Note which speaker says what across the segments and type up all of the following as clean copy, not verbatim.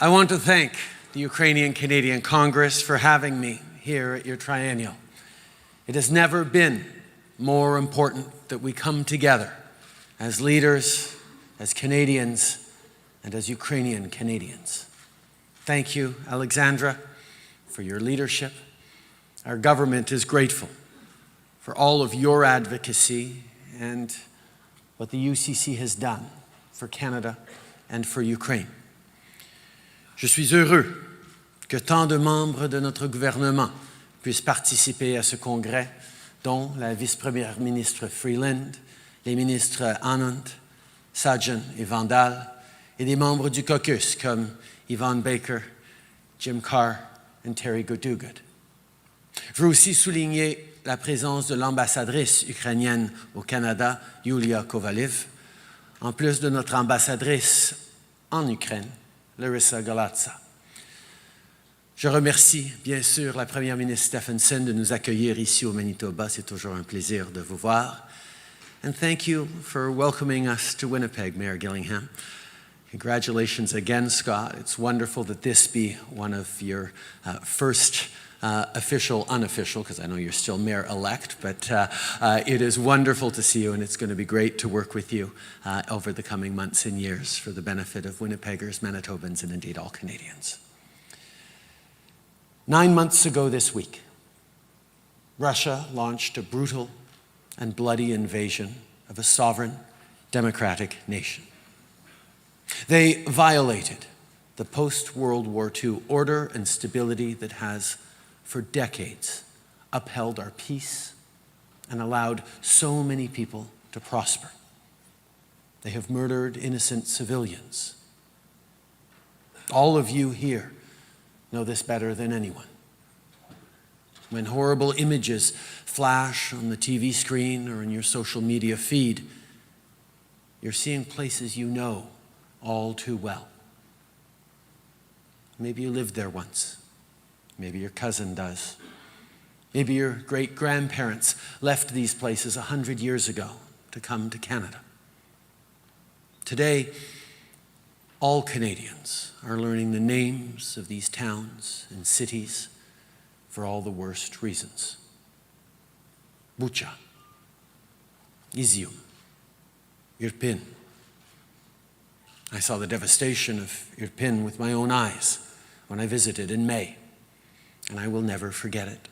Speaker 1: I want to thank the Ukrainian-Canadian Congress for having me here at your triennial. It has never been more important that we come together as leaders, as Canadians, and as Ukrainian Canadians. Thank you, Alexandra, for your leadership. Our government is grateful for all of your advocacy and what the UCC has done for Canada and for Ukraine. Je suis heureux que tant de membres de notre gouvernement puissent participer à ce congrès, dont la vice-première ministre Freeland, les ministres Anand, Sajjan et Vandal, et des membres du caucus comme Yvonne Baker, Jim Carr et Terry Goodugad. Je veux aussi souligner la présence de l'ambassadrice ukrainienne au Canada, Yulia Kovalev, en plus de notre ambassadrice en Ukraine, Larissa Galatza. Je remercie bien sûr la première ministre Stephenson de nous accueillir ici au Manitoba. C'est toujours un plaisir de vous voir. And thank you for welcoming us to Winnipeg, Mayor Gillingham. Congratulations again, Scott. It's wonderful that this be one of your first official, unofficial, because I know you're still mayor-elect, but it is wonderful to see you, and it's going to be great to work with you over the coming months and years for the benefit of Winnipeggers, Manitobans, and indeed all Canadians. 9 months ago this week, Russia launched a brutal and bloody invasion of a sovereign, democratic nation. They violated the post-World War II order and stability that has, for decades, upheld our peace and allowed so many people to prosper. They have murdered innocent civilians. All of you here know this better than anyone. When horrible images flash on the TV screen or in your social media feed, you're seeing places you know all too well. Maybe you lived there once. Maybe your cousin does. Maybe your great-grandparents left these places 100 years ago to come to Canada. Today, all Canadians are learning the names of these towns and cities for all the worst reasons. Bucha, Izium, Irpin. I saw the devastation of Irpin with my own eyes when I visited in May, and I will never forget it.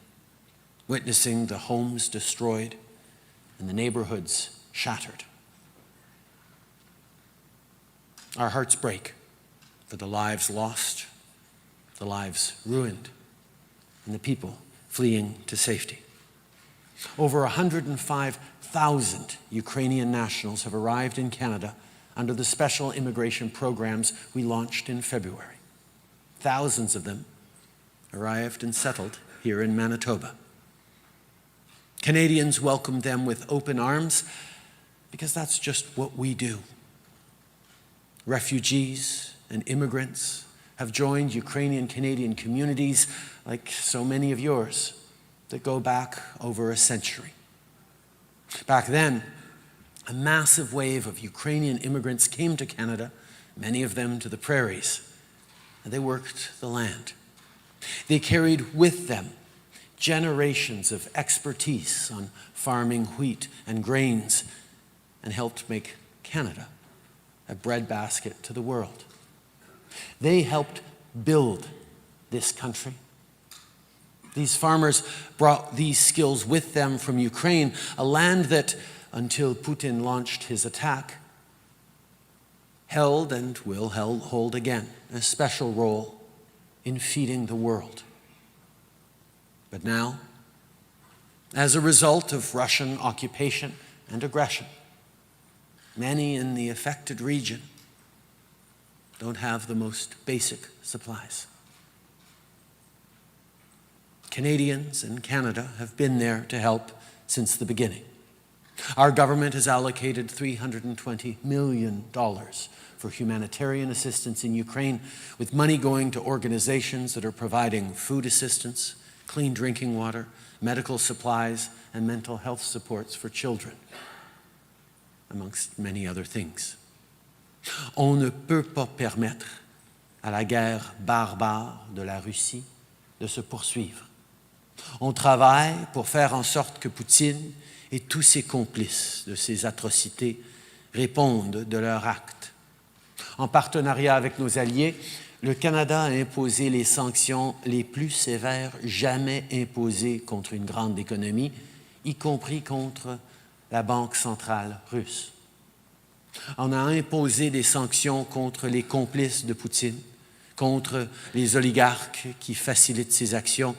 Speaker 1: Witnessing the homes destroyed and the neighborhoods shattered. Our hearts break for the lives lost, the lives ruined, and the people fleeing to safety. Over 105,000 Ukrainian nationals have arrived in Canada under the special immigration programs we launched in February. Thousands of them arrived and settled here in Manitoba. Canadians welcomed them with open arms because that's just what we do. Refugees and immigrants have joined Ukrainian-Canadian communities like so many of yours that go back over a century. Back then, a massive wave of Ukrainian immigrants came to Canada, many of them to the prairies, and they worked the land. They carried with them generations of expertise on farming wheat and grains and helped make Canada a breadbasket to the world. They helped build this country. These farmers brought these skills with them from Ukraine, a land that, until Putin launched his attack, held and will hold again a special role in feeding the world. But now, as a result of Russian occupation and aggression, many in the affected region don't have the most basic supplies. Canadians and Canada have been there to help since the beginning. Our government has allocated $320 million for humanitarian assistance in Ukraine, with money going to organizations that are providing food assistance, clean drinking water, medical supplies, and mental health supports for children, amongst many other things. On ne peut pas permettre à la guerre barbare de la Russie de se poursuivre. On travaille pour faire en sorte que Poutine et tous ses complices de ces atrocités répondent de leurs actes. En partenariat avec nos alliés, le Canada a imposé les sanctions les plus sévères jamais imposées contre une grande économie, y compris contre la Banque centrale russe. On a imposé des sanctions contre les complices de Poutine, contre les oligarques qui facilitent ses actions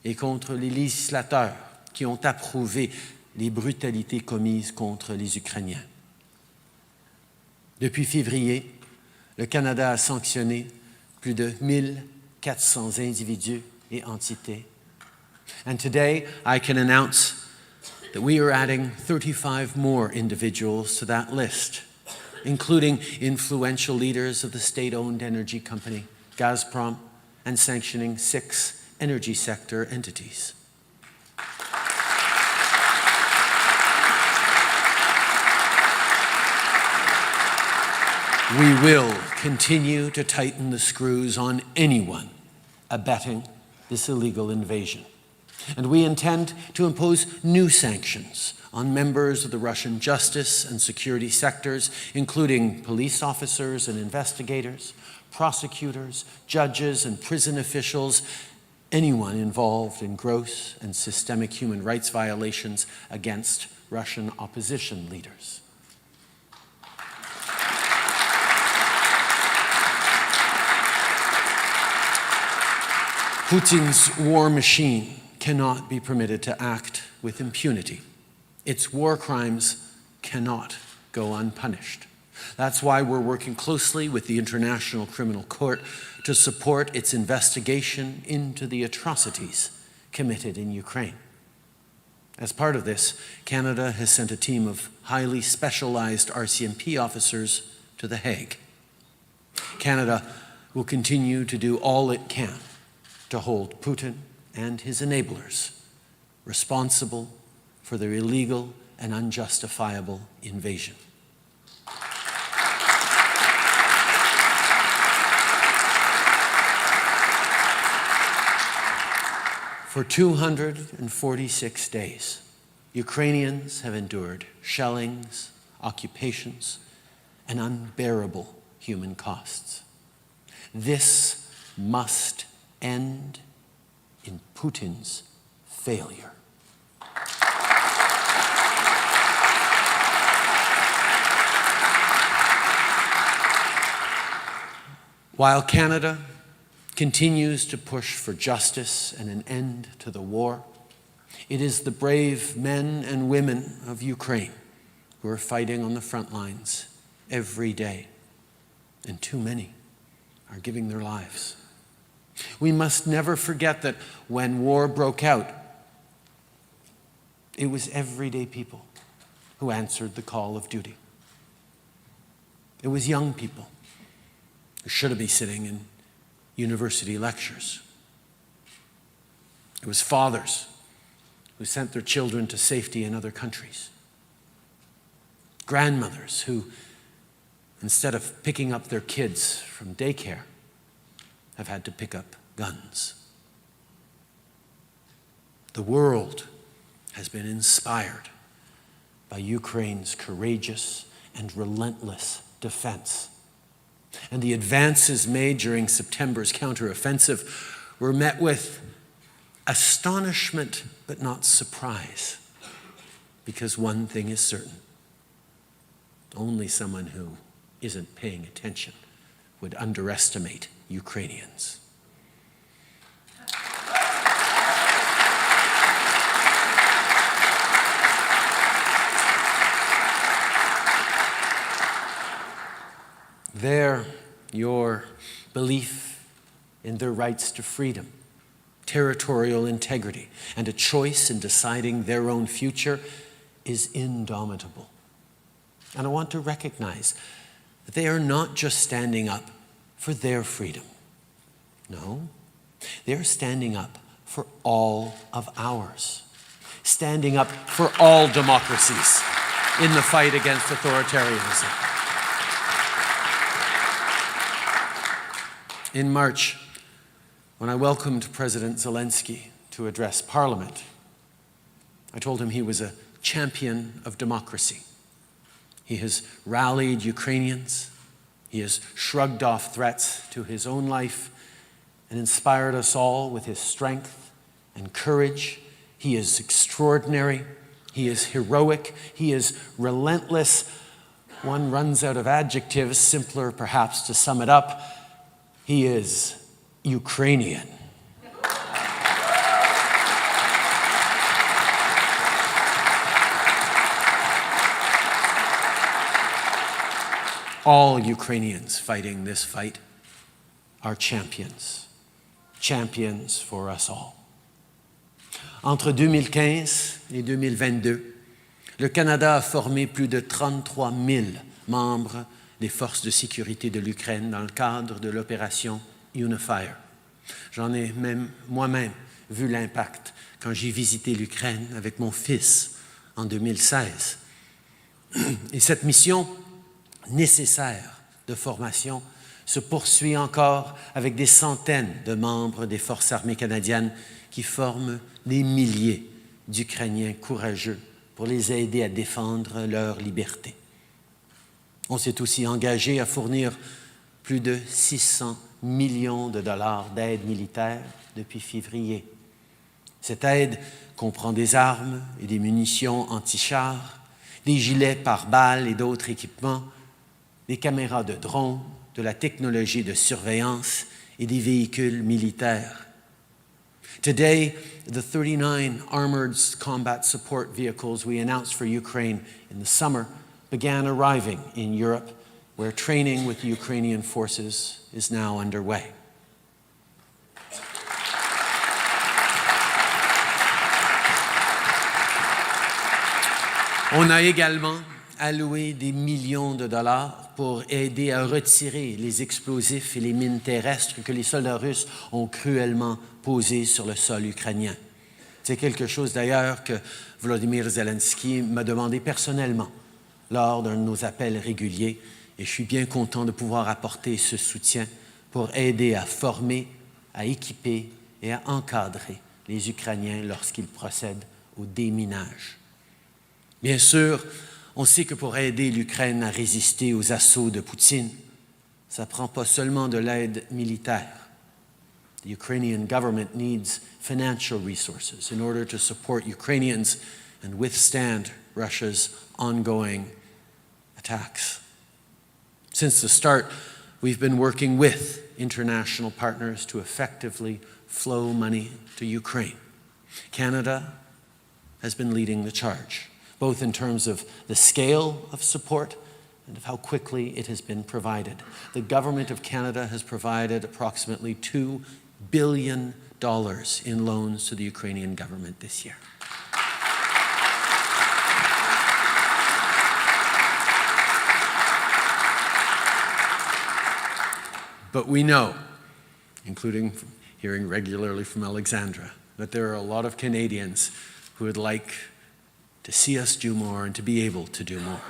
Speaker 1: et contre les législateurs qui ont approuvé les brutalités commises contre les Ukrainiens. Depuis février, le Canada a sanctionné plus de 1400 individus et entités. And today, I can announce that we are adding 35 more individuals to that list, including influential leaders of the state-owned energy company, Gazprom, and sanctioning 6 energy sector entities. We will continue to tighten the screws on anyone abetting this illegal invasion. And we intend to impose new sanctions on members of the Russian justice and security sectors, including police officers and investigators, prosecutors, judges, and prison officials, anyone involved in gross and systemic human rights violations against Russian opposition leaders. Putin's war machine cannot be permitted to act with impunity. Its war crimes cannot go unpunished. That's why we're working closely with the International Criminal Court to support its investigation into the atrocities committed in Ukraine. As part of this, Canada has sent a team of highly specialized RCMP officers to The Hague. Canada will continue to do all it can to hold Putin and his enablers responsible for their illegal and unjustifiable invasion. For 246 days, Ukrainians have endured shellings, occupations, and unbearable human costs. This must end in Putin's failure. While Canada continues to push for justice and an end to the war, it is the brave men and women of Ukraine who are fighting on the front lines every day, and too many are giving their lives. We must never forget that when war broke out, it was everyday people who answered the call of duty. It was young people who should have been sitting in university lectures. It was fathers who sent their children to safety in other countries. Grandmothers who, instead of picking up their kids from daycare, have had to pick up guns. The world has been inspired by Ukraine's courageous and relentless defense. And the advances made during September's counteroffensive were met with astonishment but not surprise, because one thing is certain: only someone who isn't paying attention would underestimate Ukrainians. There, your belief in their rights to freedom, territorial integrity, and a choice in deciding their own future is indomitable. And I want to recognize that they are not just standing up for their freedom. No, they're standing up for all of ours, standing up for all democracies in the fight against authoritarianism. In March, when I welcomed President Zelensky to address Parliament, I told him he was a champion of democracy. He has rallied Ukrainians, he has shrugged off threats to his own life and inspired us all with his strength and courage. He is extraordinary, he is heroic, he is relentless. One runs out of adjectives, simpler perhaps to sum it up. He is Ukrainian. All Ukrainians fighting this fight are champions, champions for us all. Entre 2015 et 2022, le Canada a formé plus de 33 000 membres des forces de sécurité de l'Ukraine dans le cadre de l'opération Unifier. J'en ai même moi-même vu l'impact quand j'ai visité l'Ukraine avec mon fils en 2016. Et cette mission nécessaire de formation se poursuit encore avec des centaines de membres des forces armées canadiennes qui forment des milliers d'Ukrainiens courageux pour les aider à défendre leur liberté. On s'est aussi engagé à fournir plus de 600 millions de dollars d'aide militaire depuis février. Cette aide comprend des armes et des munitions anti-chars, des gilets pare-balles et d'autres équipements, des caméras de drone, de la technologie de surveillance et des véhicules militaires. Today, the 39 armored combat support vehicles we announced for Ukraine in the summer began arriving in Europe, where training with the Ukrainian forces is now underway. On a également alloué des millions de dollars pour aider à retirer les explosifs et les mines terrestres que les soldats russes ont cruellement posés sur le sol ukrainien. C'est quelque chose d'ailleurs que Volodymyr Zelensky m'a demandé personnellement lors d'un de nos appels réguliers, et je suis bien content de pouvoir apporter ce soutien pour aider à former, à équiper et à encadrer les Ukrainiens lorsqu'ils procèdent au déminage. Bien sûr, on sait que pour aider l'Ukraine à résister aux assauts de Poutine, ça ne prend pas seulement de l'aide militaire. The Ukrainian government needs financial resources in order to support Ukrainians and withstand Russia's ongoing attacks. Since the start, we've been working with international partners to effectively flow money to Ukraine. Canada has been leading the charge, both in terms of the scale of support and of how quickly it has been provided. The Government of Canada has provided approximately $2 billion in loans to the Ukrainian government this year. But we know, including hearing regularly from Alexandra, that there are a lot of Canadians who would like to see us do more and to be able to do more.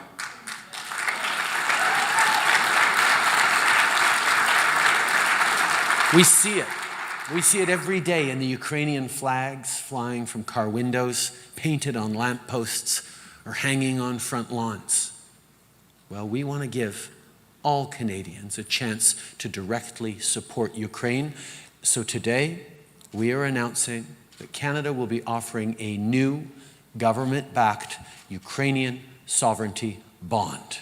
Speaker 1: We see it. We see it every day in the Ukrainian flags flying from car windows, painted on lampposts, or hanging on front lawns. Well, we want to give all Canadians a chance to directly support Ukraine. So today, we are announcing that Canada will be offering a new government-backed Ukrainian sovereignty bond.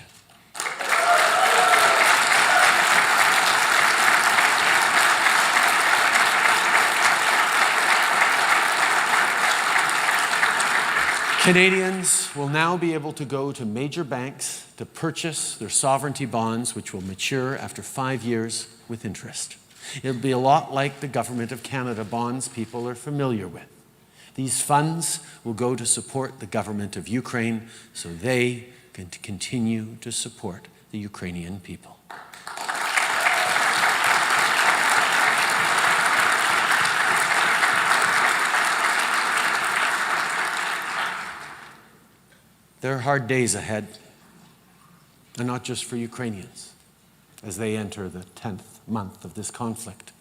Speaker 1: Canadians will now be able to go to major banks to purchase their sovereignty bonds, which will mature after 5 years with interest. It'll be a lot like the Government of Canada bonds people are familiar with. These funds will go to support the government of Ukraine so they can continue to support the Ukrainian people. There are hard days ahead, and not just for Ukrainians. as they enter the 10th month of this conflict.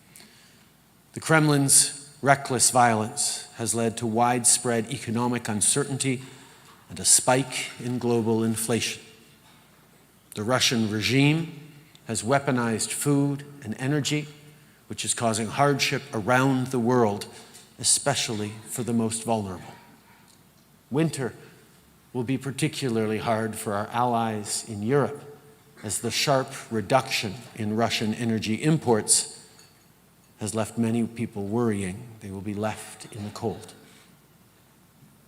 Speaker 1: The Kremlin's reckless violence has led to widespread economic uncertainty and a spike in global inflation. The Russian regime has weaponized food and energy, which is causing hardship around the world, especially for the most vulnerable. Winter will be particularly hard for our allies in Europe, as the sharp reduction in Russian energy imports has left many people worrying they will be left in the cold.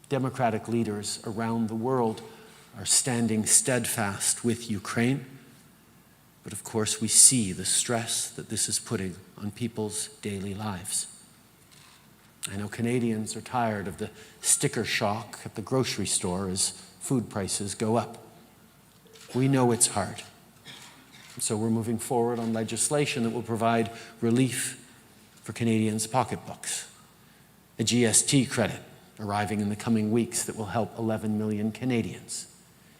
Speaker 1: Democratic leaders around the world are standing steadfast with Ukraine, but of course we see the stress that this is putting on people's daily lives. I know Canadians are tired of the sticker shock at the grocery store as food prices go up. We know it's hard. So we're moving forward on legislation that will provide relief for Canadians' pocketbooks. A GST credit arriving in the coming weeks that will help 11 million Canadians,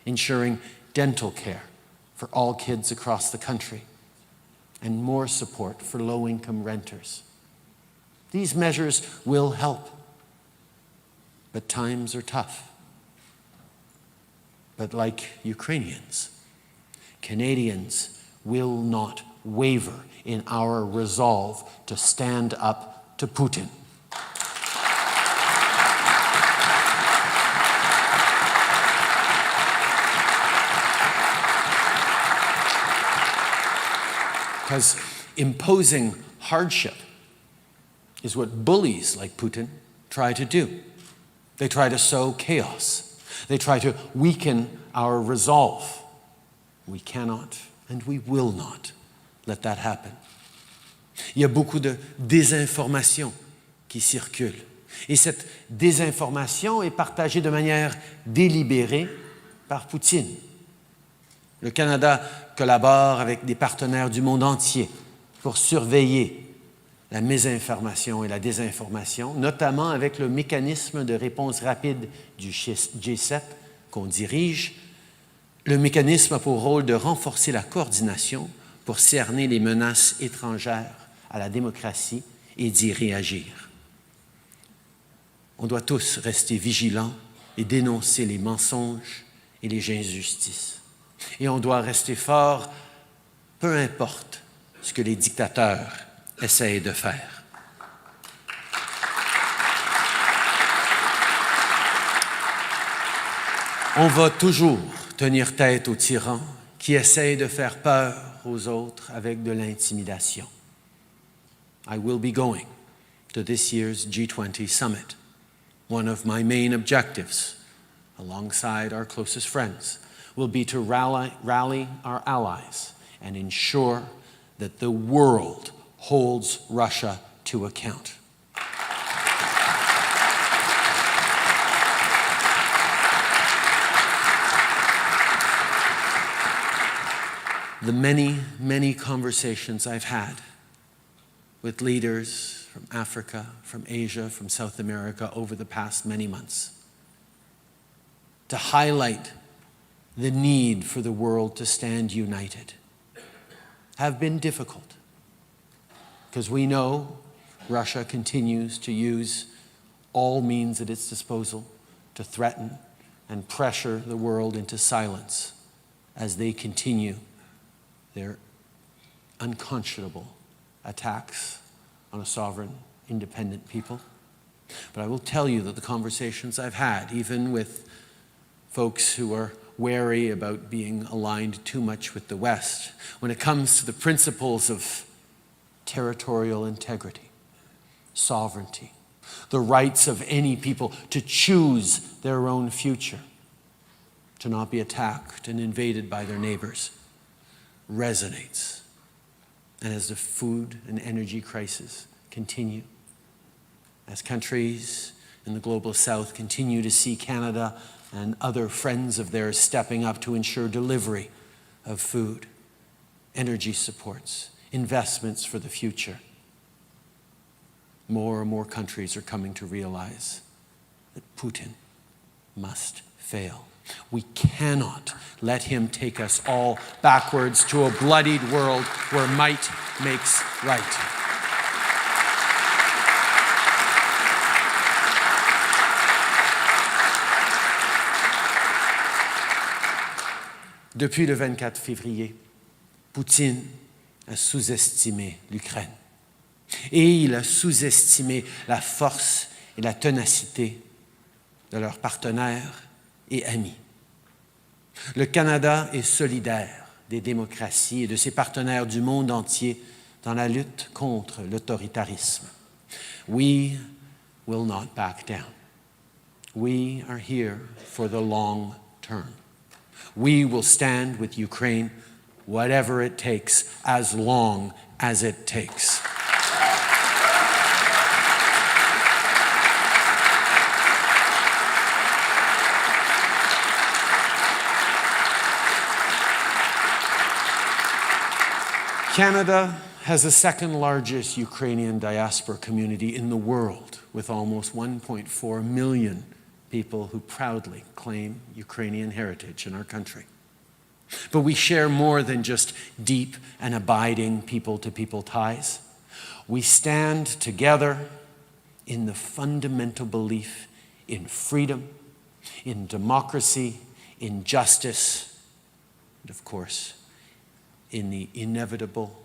Speaker 1: ensuring dental care for all kids across the country, and more support for low-income renters. These measures will help, but times are tough. But like Ukrainians, Canadians will not waver in our resolve to stand up to Putin. Because imposing hardship is what bullies like Putin try to do. They try to sow chaos. They try to weaken our resolve. We cannot and we will not let that happen. Il y a beaucoup de désinformation qui circule. Et cette désinformation est partagée de manière délibérée par Poutine. Le Canada collabore avec des partenaires du monde entier pour surveiller la mésinformation et la désinformation, notamment avec le mécanisme de réponse rapide du G7 qu'on dirige. Le mécanisme a pour rôle de renforcer la coordination pour cerner les menaces étrangères à la démocratie et d'y réagir. On doit tous rester vigilants et dénoncer les mensonges et les injustices. Et on doit rester fort, peu importe ce que les dictateurs essayent de faire. On va toujours tenir tête aux tyrans qui essayent de faire peur aux autres avec de l'intimidation. I will be going to this year's G20 summit. One of my main objectives, alongside our closest friends, will be to rally our allies and ensure that the world holds Russia to account. The many, many conversations I've had with leaders from Africa, from Asia, from South America over the past many months to highlight the need for the world to stand united have been difficult, because we know Russia continues to use all means at its disposal to threaten and pressure the world into silence as they continue their unconscionable attacks on a sovereign, independent people. But I will tell you that the conversations I've had, even with folks who are wary about being aligned too much with the West, when it comes to the principles of territorial integrity, sovereignty, the rights of any people to choose their own future, to not be attacked and invaded by their neighbors, resonates. And as the food and energy crisis continue, as countries in the global South continue to see Canada and other friends of theirs stepping up to ensure delivery of food, energy supports, investments for the future, more and more countries are coming to realize that Putin must fail. We cannot let him take us all backwards to a bloodied world where might makes right. Depuis le 24 février, Poutine a sous-estimé l'Ukraine. Et il a sous-estimé la force et la ténacité de leurs partenaires et amis. Le Canada est solidaire des démocraties et de ses partenaires du monde entier dans la lutte contre l'autoritarisme. We will not back down. We are here for the long term. We will stand with Ukraine, whatever it takes, as long as it takes. Canada has the second largest Ukrainian diaspora community in the world, with almost 1.4 million people who proudly claim Ukrainian heritage in our country. But we share more than just deep and abiding people-to-people ties. We stand together in the fundamental belief in freedom, in democracy, in justice, and of course, in the inevitable,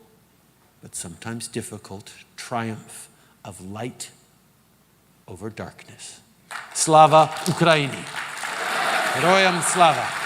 Speaker 1: but sometimes difficult, triumph of light over darkness. Slava Ukraini! Героям слава!